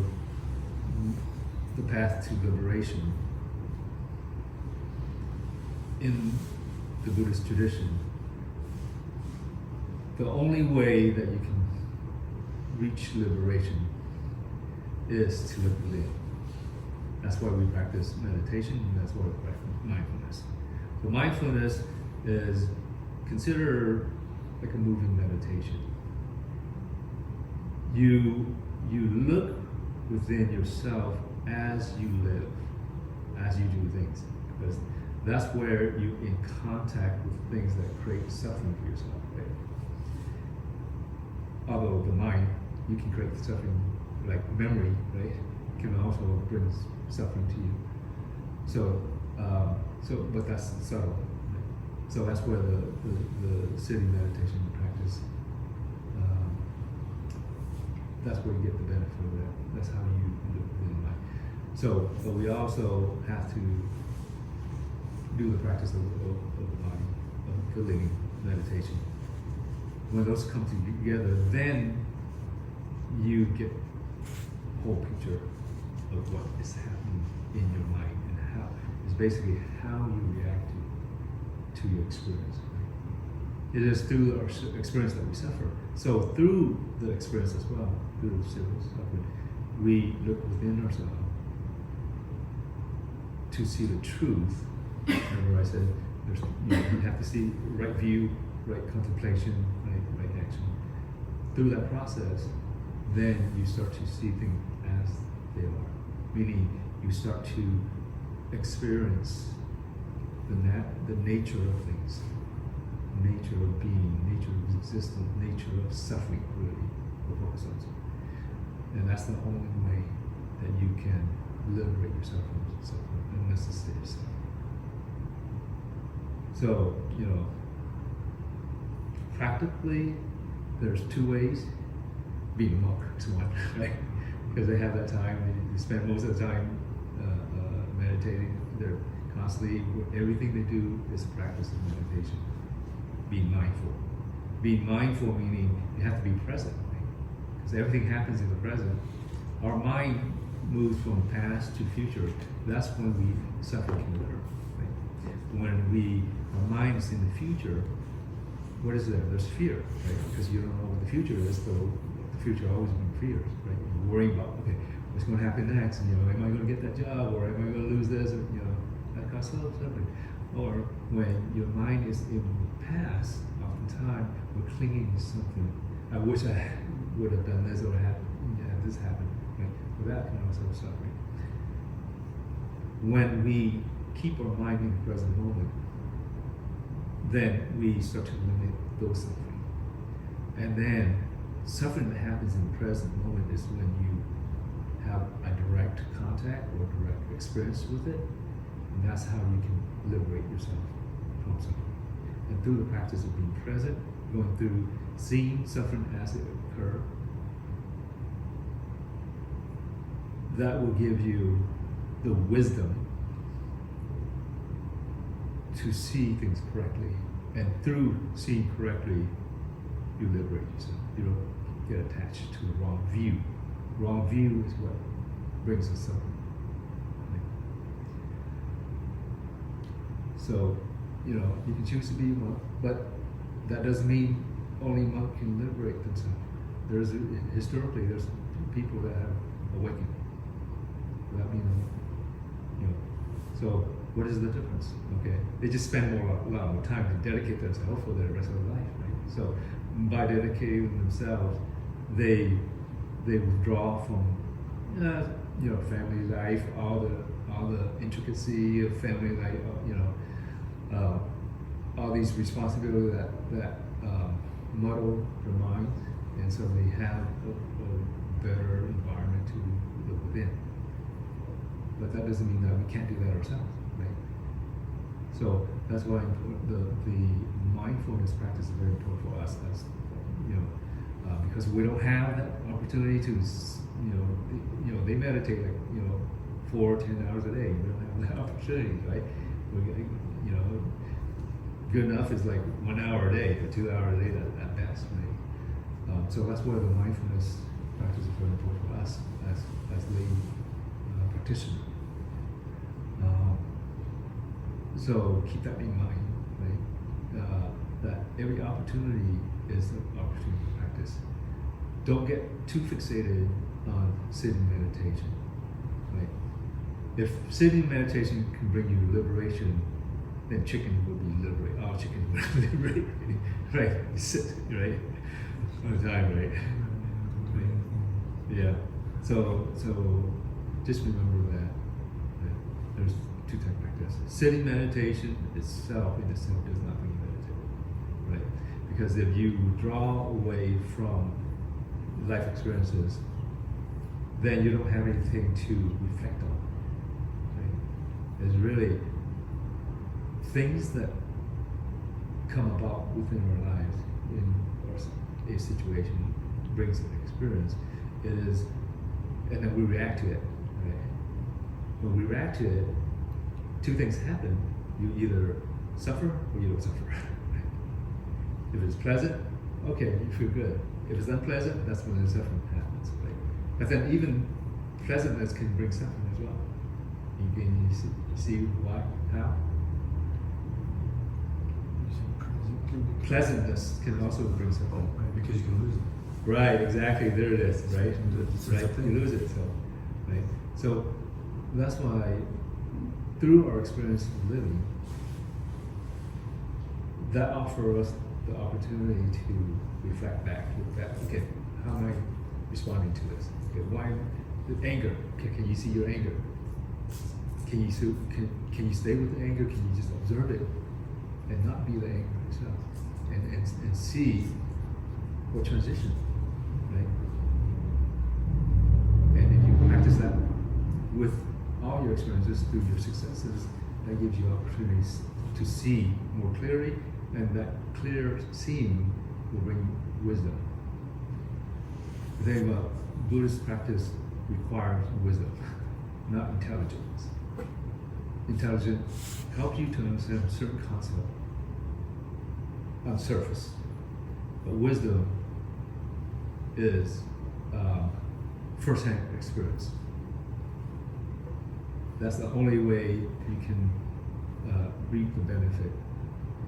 the path to liberation, in the Buddhist tradition, the only way that you can reach liberation is to look within. That's why we practice meditation, and that's why we practice mindfulness. So mindfulness is considered like a moving meditation. You look within yourself as you live, as you do things, because that's where you're in contact with things that create suffering for yourself, right? Although the mind, you can create suffering, like memory, right? Can also bring suffering to you. But that's subtle. Right? So that's where the sitting meditation practice, that's where you get the benefit of that. That's how you live within the mind. So, but we also have to do the practice of the body, of the living meditation. When those come together, then you get a whole picture of what is happening in your mind, and how is basically how you react to your experience. Right? It is through our experience that we suffer. So through the experience as well, through the suffering, we look within ourselves to see the truth. Remember I said you have to see right view, right contemplation, right action. Through that process, then you start to see things as they are. Meaning you start to experience the nature of things, nature of being, nature of existence, nature of suffering, really, the focus on. And that's the only way that you can liberate yourself from suffering, unnecessary suffering. So, practically, there's two ways. Being a monk is one, right? because they have that time. They spend most of the time meditating. They're constantly, everything they do is a practice of meditation. Being mindful. Being mindful meaning you have to be present, because everything happens in the present. Our mind moves from past to future. That's when we suffer can occur. Right? When our mind is in the future, what is there? There's fear, right? Because you don't know what the future is, so the future always brings fears, right? You're worrying about, okay, what's going to happen next? And, am I going to get that job, or am I going to lose this? Or, that causes suffering. Or when your mind is in the past, oftentimes we're clinging to something. I wish I would have done this or had this happen. Right? Well, that can also suffering. When we keep our mind in the present moment, then we start to limit those suffering. And then suffering that happens in the present moment is when you have a direct contact or direct experience with it. And that's how you can liberate yourself from suffering. And through the practice of being present, going through seeing suffering as it occurs, that will give you the wisdom to see things correctly, and through seeing correctly, you liberate yourself. You don't get attached to the wrong view. Wrong view is what brings us suffering. So, you can choose to be a monk, but that doesn't mean only monk can liberate themselves. Historically, there's people that have awakened without being a monk. So what is the difference? Okay, they just spend a lot more time to dedicate themselves for the rest of their life, right? So by dedicating themselves, they withdraw from family life, all the intricacy of family life, all these responsibilities that muddle their minds, and so they have a better environment to live within. But that doesn't mean that we can't do that ourselves, right? So that's why the mindfulness practice is very important for us, as because we don't have that opportunity to, they meditate 4 or 10 hours a day. We don't have that opportunity, right? Good enough is like 1 hour a day or 2 hours a day at best, right? So that's why the mindfulness practice is very important for us as lay practitioners. So keep that in mind, right? That every opportunity is an opportunity to practice. Don't get too fixated on sitting meditation, right? If sitting meditation can bring you liberation, then chicken will be liberated. All chicken will be liberated, right? You sit, right? All the time, right? Yeah. So just remember that there's two types of practice. Sitting meditation itself in itself does not mean meditate, right? Because if you draw away from life experiences, then you don't have anything to reflect on, right? There's really things that come about within our lives in a situation brings an experience. It is, and then we react to it, right? When we react to it, two things happen. You either suffer or you don't suffer, right? If it's pleasant, okay, you feel good. If it's unpleasant, that's when the suffering happens, right? But then even pleasantness can bring suffering as well. You can see why, how? Pleasantness can also bring suffering. Because you can lose it. Right, exactly. There it is. Right, right. You lose it. So, right. So that's why, through our experience of living, that offers us the opportunity to reflect back. Look back. Okay, how am I responding to this? Okay, why the anger? Okay, can you see your anger? Can you stay with the anger? Can you just observe it and not be the anger yourself, and see what transition, right? And if you practice that with all your experiences through your successes, that gives you opportunities to see more clearly, and that clear seeing will bring wisdom. The thing about Buddhist practice requires wisdom, not intelligence. Intelligence helps you to understand a certain concept on the surface, but wisdom is first-hand experience. That's the only way you can reap the benefit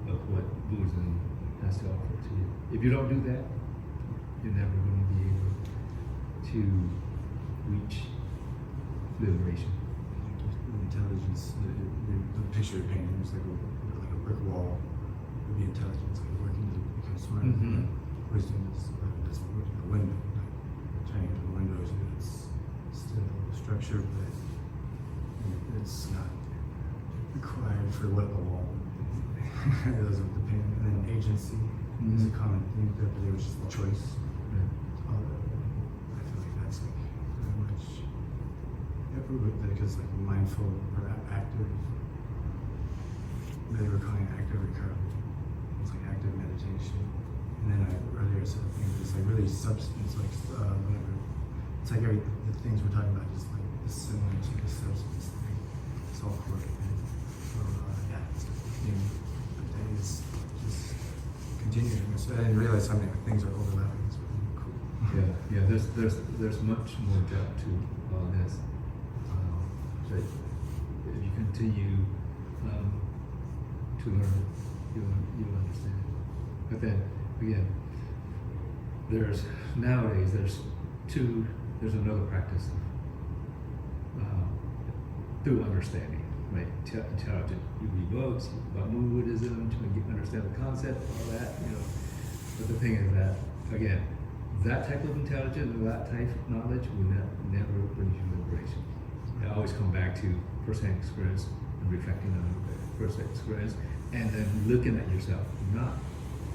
of what Buddhism has to offer to you. If you don't do that, you're never going to be able to reach liberation. Intelligence, the picture you're painting is like a brick wall. Would be intelligence, like working to become smart. Mhm. Wisdom is that's working a window, like trying to the windows. It's still structured, but it's not required for what the wall. It doesn't depend. And then agency is a common theme that there was just the choice. I feel like that's like very much because like mindful or active. They were calling it active recovery. It's like active meditation. And then I earlier said things it's like really substance, like whatever. It's like the things we're talking about, just like similar to the substance thing. It's all correct. So yeah, it's the day is just continuing. So I didn't realize how many things are overlapping. It's really cool. Yeah. There's much more depth to all this. But if you continue to learn, you'll understand. But then again, nowadays there's another practice through understanding, right? Intelligent. You read books about Buddhism, trying to understand the concept, all that, But the thing is that, again, that type of intelligence or that type of knowledge will never bring you liberation. I always come back to first-hand experience and reflecting on the first-hand experience, and then looking at yourself, not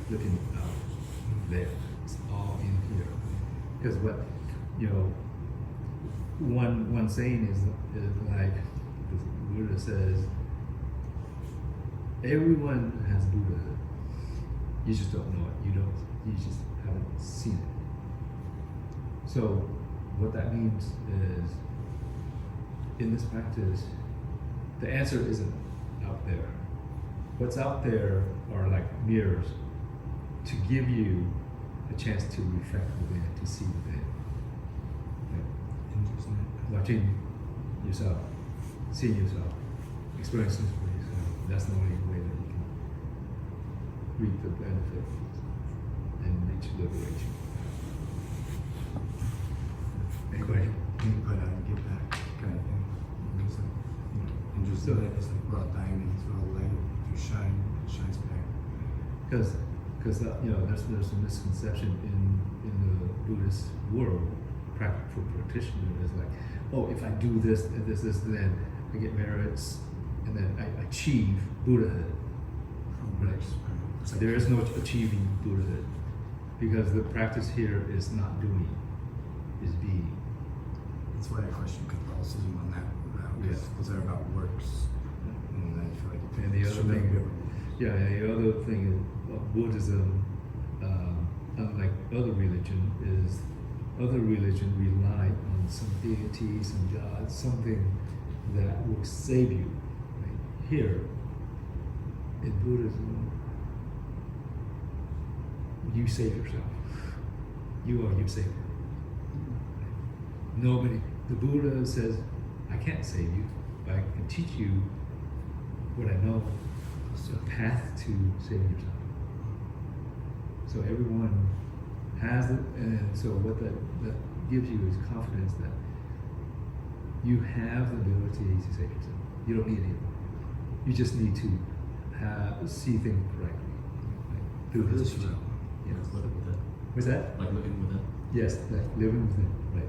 looking out there. It's all in here. Because what one saying is like the Buddha says, everyone has Buddhahood. You just don't know it. You just haven't seen it. So what that means is, in this practice, the answer isn't out there. What's out there are like mirrors to give you a chance to reflect within, to see within. Interesting. Watching yourself, seeing yourself, experiencing for yourself. That's the only way that you can reap the benefit and reach liberation. Anyway. Input out and give back kind of thing. It's like, and just So- it's like raw diamonds, raw light. If you shine, it shines back. Because there's a misconception in the Buddhist world. Practical practitioner is like, oh, if I do this, then I get merits, and then I achieve Buddhahood. Right. It's like There is no achieving Buddhahood, because the practice here is not doing, is being. That's why I question Catholicism on that route. Yeah. Because they're about works, and I feel like And the it other should never thing- be about- Yeah, and the other thing is Buddhism, unlike other religion rely on some deity, some god, something that will save you. Right? Here, in Buddhism, you save yourself. You are your savior. Nobody. The Buddha says, I can't save you, but I can teach you what I know. It's a path to saving yourself. So everyone has it, and so what that gives you is confidence that you have the ability to save yourself. You don't need it. You just need to see things correctly. Right? Through This this is teaching. real. Yeah, it's living within. What's that? Like living within. Yes, like living within. Right.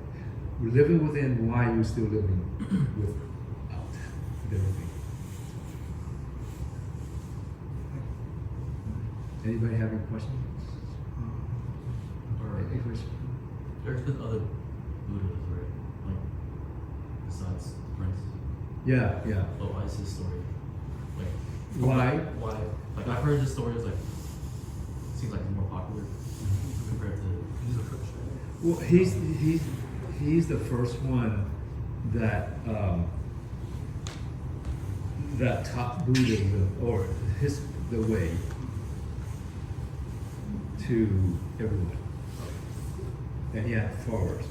We're living within while you're still living without everything. Anybody have any questions? Or Any questions? there's been other Buddhas, right? Like besides the prince. Yeah. But why is his story like Why? Why? Like I've heard his story is like seems like it's more popular compared to Well, he's the first one that that taught Buddhism or the way to everyone, and he had followers.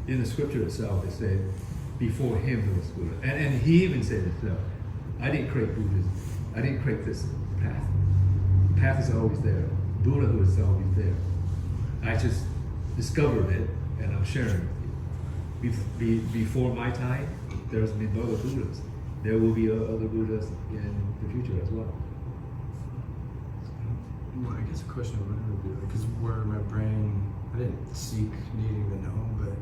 In the scripture itself, it said, before him there was Buddha. And he even said himself, I didn't create Buddhism. I didn't create this path. The path is always there. Buddha was always there. I just discovered it, and I'm sharing it. Before my time, there's been other Buddhas. There will be other Buddhas in the future as well. Well, I guess a question would be like, because where my brain, I didn't seek needing to know, but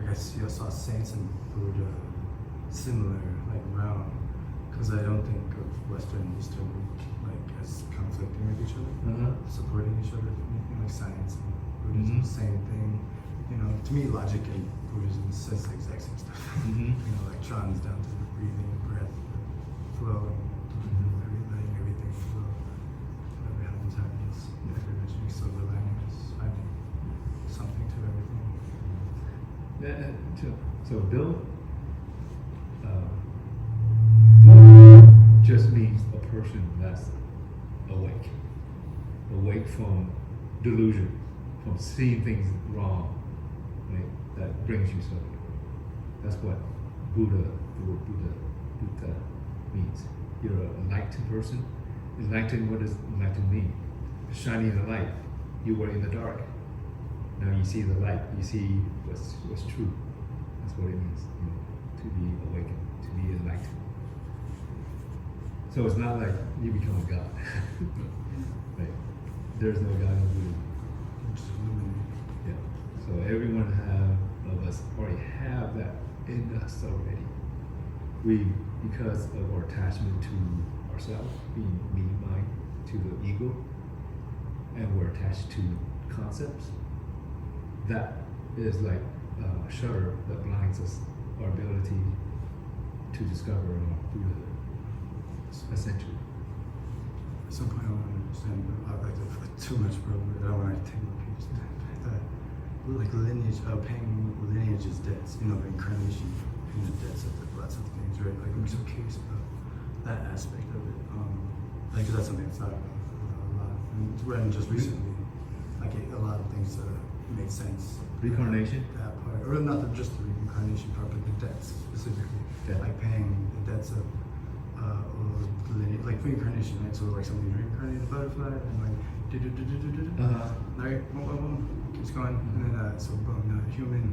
like I saw saints and Buddha similar, like around, because I don't think of Western and Eastern like as conflicting with each other, supporting each other. Anything like science and Buddhism, same thing. You know, to me, logic and Buddhism says the exact same stuff. You know, electrons down to the breathing, breath, the flow, everything flow. Whatever happens. Eventually, silver lining is finding something to everything. So Bill just means a person that's awake from delusion, from seeing things wrong, right? That brings you something. That's what the word Buddha means. You're an enlightened person. Enlightened, what does enlightened mean? Shining the light. You were in the dark. Now you see the light. You see what's true. That's what it means, you know, to be awakened, to be enlightened. So it's not like you become a god. Right? There's no God in Buddhism. Yeah. So everyone of us already have that in us already. Because of our attachment to ourselves, being me, mine, to the ego, and we're attached to concepts. That is like a shutter that blinds us, our ability to discover our Buddhahood, essentially. At some point I want to understand, I'd like to put too much problem, I don't want to take my piece. Like lineage, paying lineage's debts, you know, reincarnation, paying the debts of lots of things, right? Like I'm so curious about that aspect of it. Like, cause that's something that's not a lot. And read just recently, like a lot of things made sense. Reincarnation? That part, or not just the reincarnation part, but the debts specifically. Yeah. Like paying the debts of lineage, like reincarnation, right? So like somebody's reincarnated a butterfly, and like right, boom, keeps going, and then so boom, now a human,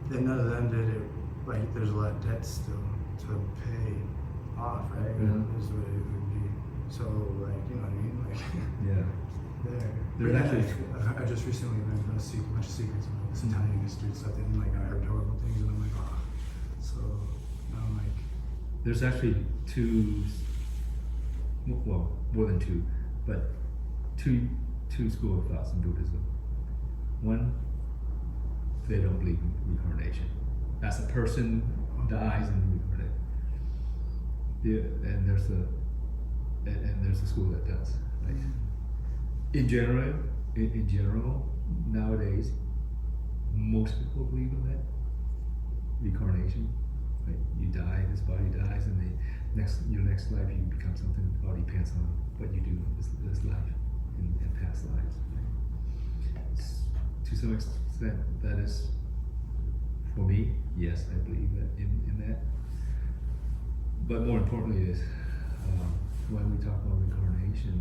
then none of them did it. Like there's a lot of debt still to pay off, right? Is what it would be. So like, you know what I mean? Like Yeah. there's actually, I just recently learned a bunch of secrets about this Italian history and stuff, and like I heard horrible things, and I'm like, oh. So now I'm like, there's actually more than two, but two school of thoughts in Buddhism. One, they don't believe in reincarnation. As a person dies and reincarnates. And there's a school that does. Right? In general, nowadays, most people believe in that reincarnation. Right? You die, this body dies, and your next life you become something. It all depends on what you do in this life, in past lives. Right? To some extent, that is, for me, yes, I believe that in that. But more importantly is, when we talk about reincarnation,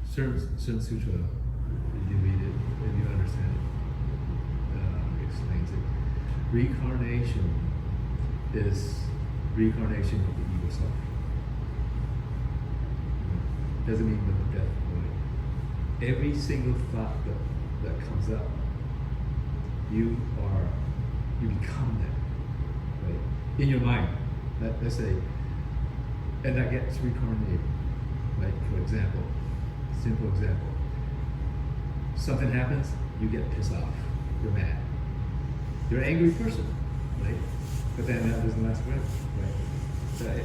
certain sutra, if you read it, if you understand it, explains it. Reincarnation is reincarnation of the ego self. Doesn't mean the death of the body. Every single thought that comes up, you become that, right? In your mind, let's say, and that gets reincarnated. Like, for example, simple example. Something happens, you get pissed off, you're mad. You're an angry person, right? But then that doesn't last forever, right?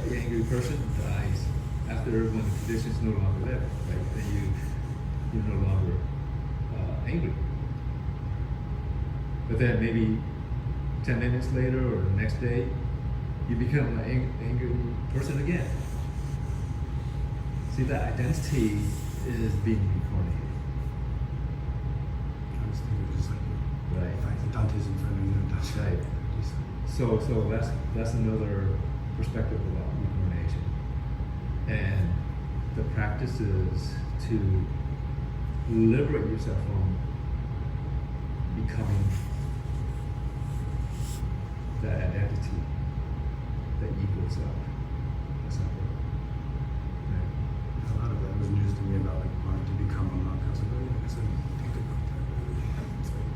The angry person dies after when the condition's no longer there, right? Then you're no longer angry. But then maybe 10 minutes later or the next day, you become an angry person again. See, that identity is being incarnated. I was thinking just like Right. the fact that Dante's Inferno and Dante. Right. So that's another perspective about incarnation. And the practice is to liberate yourself from becoming that identity, that ego self. That's not good. Right. A lot of that was news to me about like wanting to become a monk. I was like, oh yeah, I guess I didn't think about that really. It's like,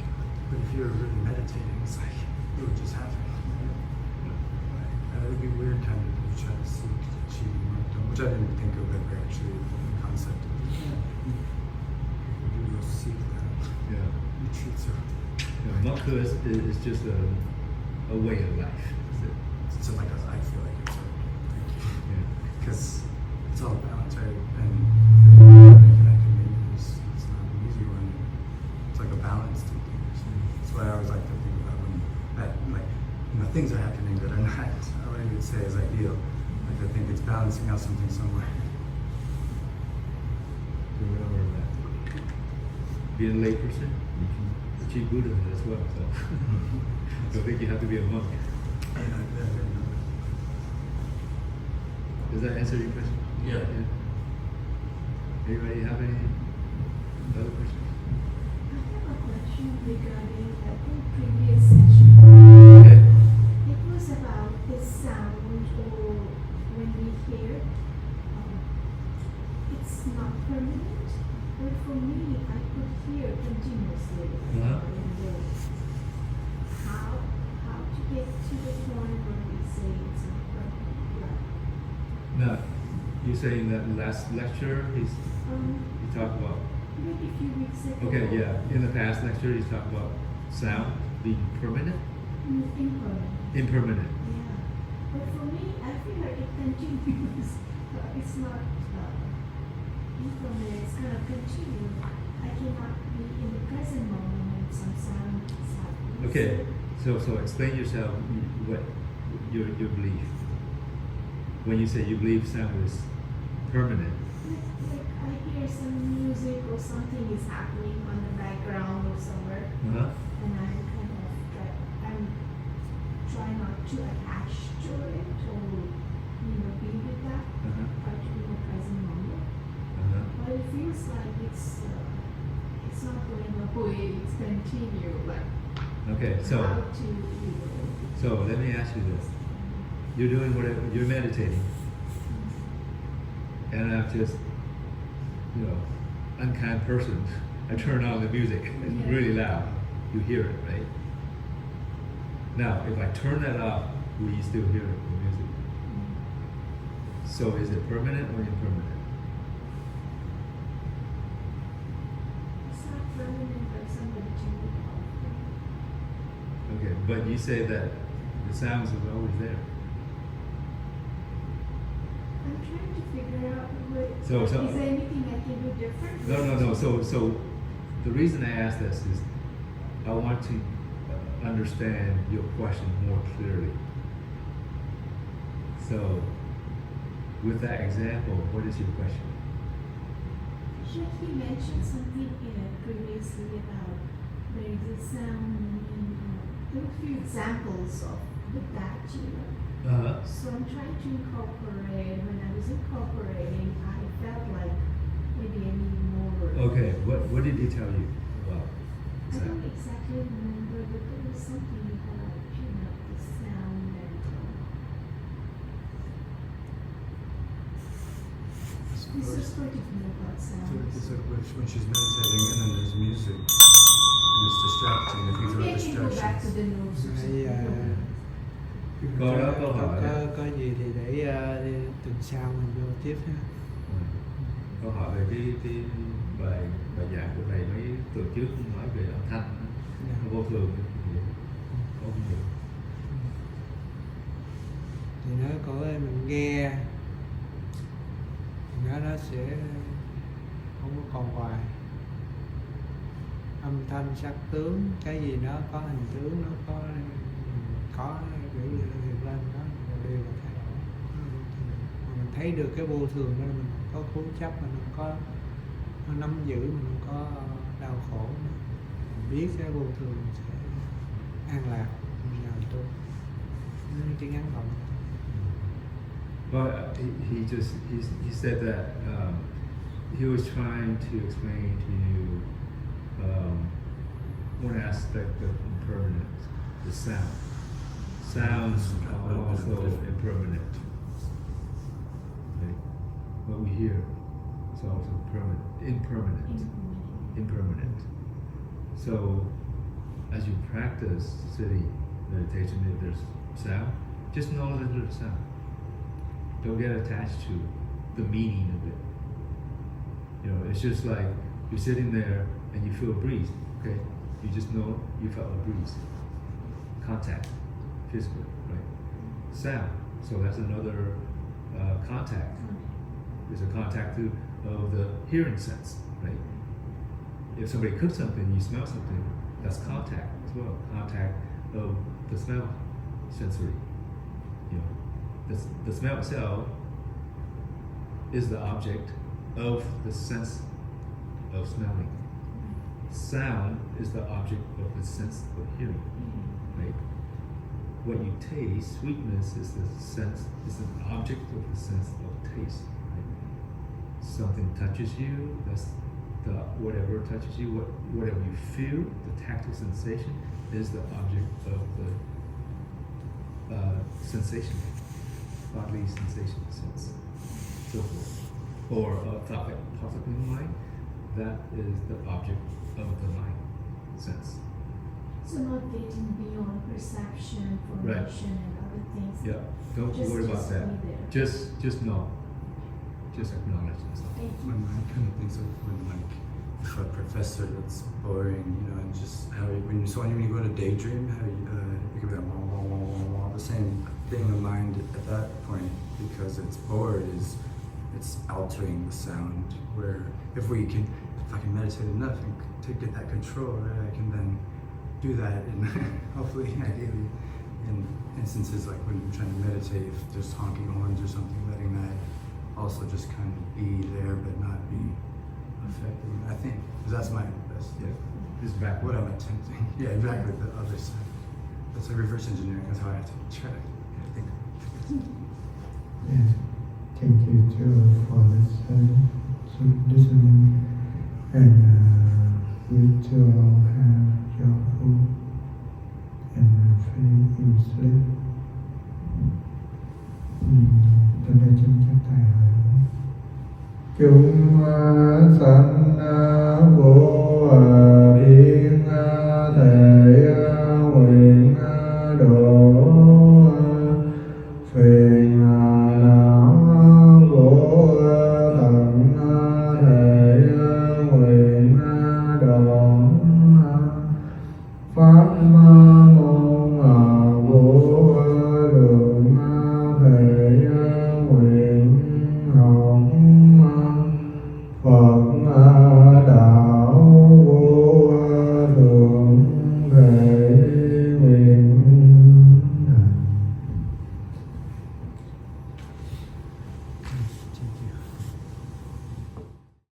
but if you're really meditating, it's like it would just happen. And it would be weird kind of to try to seek to achieve monkdom, which I didn't think of ever actually, the concept of you go seek that. Yeah. Retreats are Monkhood is just a way of life. That's it. so like I feel like it's like, thank you. Yeah. Because it's all balance, right? And making that commitment is it's not an easy one. It's like a balance to things. That's why I always like to think about when that like things are happening that are not I wouldn't even say as ideal. Like I think it's balancing out something somewhere. So remember that being a layperson, you can achieve Buddhism as well. So don't think you have to be a monk. Does that answer your question? Yeah. Anybody have any other questions? I have a question regarding the previous session. Okay. It was about the sound or when we hear, it's not permanent, but for me, I could hear continuously. Uh-huh. And, how to get to the point where we say it's not permanent? Now, you're saying that last lecture, he talked about, Maybe a few weeks ago. okay, yeah, in the past lecture, he talked about sound being permanent, Impermanent. impermanent. Yeah, but for me, I feel like it continues. It's not impermanent. It's kind of continuing. I cannot be in the present moment when some sound is happening. Okay, so explain yourself what your belief. When you say you believe sound is permanent. Like I hear some music or something is happening on the background or somewhere, Uh-huh. and I'm kind of I'm trying not to attach to it or be with that. Uh-huh. Try to be in the present moment. Uh-huh. But it feels like it's not going away. It's continue. Like Okay, so how to so let me ask you this. You're doing whatever, you're meditating, and I'm just, unkind person. I turn on the music, it's Yeah. really loud. You hear it, right? Now, if I turn that off, will you still hear the music? So is it permanent or impermanent? It's not permanent, but somebody turned it off. Okay, but you say that the sounds are always there. I'm trying to figure out what So- is there anything I can do different? No. So the reason I ask this is I want to understand your question more clearly. So, with that example, what is your question? He mentioned something previously about there is a sound and there were a few examples of that, Uh-huh. So I'm trying to incorporate. When I was incorporating, I felt like maybe I need more. Okay, what did he tell you about I sound? don't exactly remember, but there was something about the sound and. This is going to be about So sound. it's like when she's meditating and then there's music and it's distracting. If you throw Maybe I can go back to distractions. the notes or Hay, something. Câu đó câu hỏi đấy. có gì thì để tuần sau mình vô tiếp ha. Câu hỏi về cái bài giảng của thầy mấy tuần trước nói về âm thanh nó vô thường thì không hiểu. Thì nó có mình nghe thì nó sẽ không có còn hoài. âm thanh sắc tướng, cái gì nó có hình tướng, nó có biểu hiện lên đó đều là thay đổi. Mình thấy được cái vô thường đó, mình không có cố chấp, mình không có nắm giữ, mình không có đau khổ nữa. Mình biết cái vô thường mình sẽ an lạc nhờ tôi. Chỉ ngắn gọn. But he said that he was trying to explain to you one aspect of impermanence, the sound. Sounds are also impermanent. Okay? What we hear is also impermanent. So, as you practice sitting meditation, if there's sound, just know that there's sound. Don't get attached to the meaning of it. You know, it's just like you're sitting there and you feel a breeze. Okay, you just know you felt a breeze. Contact, physical, right? Sound. So that's another contact. There's a contact of the hearing sense, right? If somebody cooks something, you smell something, that's contact as well. Contact of the smell sensory. You know, the smell itself is the object of the sense of smelling. Sound is the object of the sense of hearing, right? What you taste, sweetness is an object of the sense of taste. Right? Something touches you, that's whatever touches you, whatever you feel, the tactile sensation is the object of the sensation, bodily sensation sense, so forth. Or a thought that pops up in the mind, that is the object of the mind sense. So not getting beyond perception, formation, and other things. Yeah, don't worry about that. Be there. Just know. Just acknowledge and stuff. Thank My you. mind kind of thinks of when like for a professor that's boring, you know, and just how when you go to daydream, how you could be like wah, wah, wah, wah, wah, the same thing in the mind at that point, because it's bored is it's altering the sound. Where if I can meditate enough and to get that control, right, I can then do that, and hopefully, ideally, in instances like when you're trying to meditate, if there's honking horns or something, letting that also just kind of be there but not be affecting. I think 'cause that's my best. Yeah, just back What I'm attempting. Yeah, exactly. The other side. That's like reverse engineering. That's how I have to try to think. Yes, thank you too for listening, and we too have your food and feel in sleep. Cho nên chúng ta chúng sanh